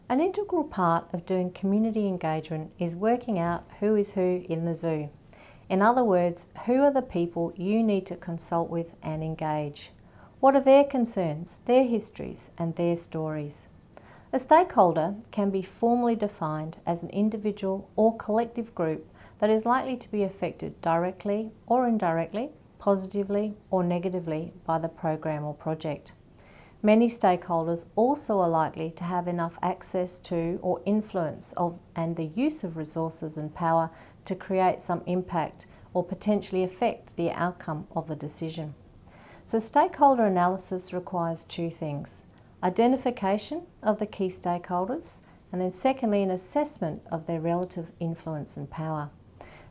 An integral part of doing community engagement is working out who is who in the zoo. In other words, who are the people you need to consult with and engage? What are their concerns, their histories, and their stories? A stakeholder can be formally defined as an individual or collective group that is likely to be affected directly or indirectly, positively or negatively by the program or project. Many stakeholders also are likely to have enough access to or influence of and the use of resources and power to create some impact or potentially affect the outcome of the decision. So stakeholder analysis requires two things: identification of the key stakeholders, and then secondly an assessment of their relative influence and power.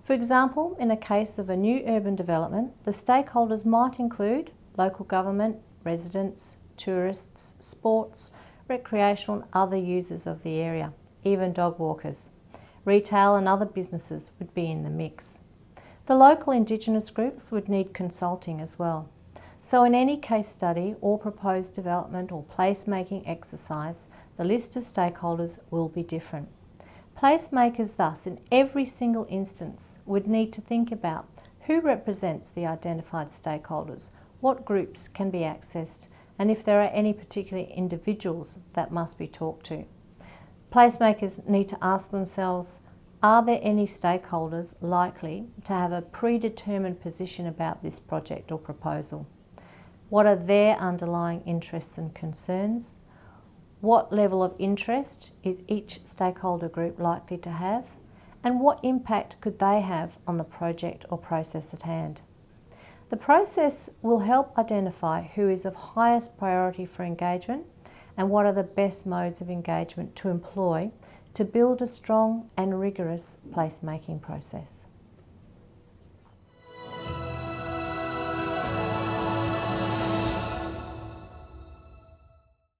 For example, in a case of a new urban development, the stakeholders might include local government, residents, tourists, sports, recreational and other users of the area, even dog walkers. Retail and other businesses would be in the mix. The local Indigenous groups would need consulting as well. So in any case study or proposed development or placemaking exercise, the list of stakeholders will be different. Placemakers thus, in every single instance, would need to think about who represents the identified stakeholders, what groups can be accessed, and if there are any particular individuals that must be talked to. Placemakers need to ask themselves, are there any stakeholders likely to have a predetermined position about this project or proposal? What are their underlying interests and concerns? What level of interest is each stakeholder group likely to have? And what impact could they have on the project or process at hand? The process will help identify who is of highest priority for engagement and what are the best modes of engagement to employ to build a strong and rigorous placemaking process.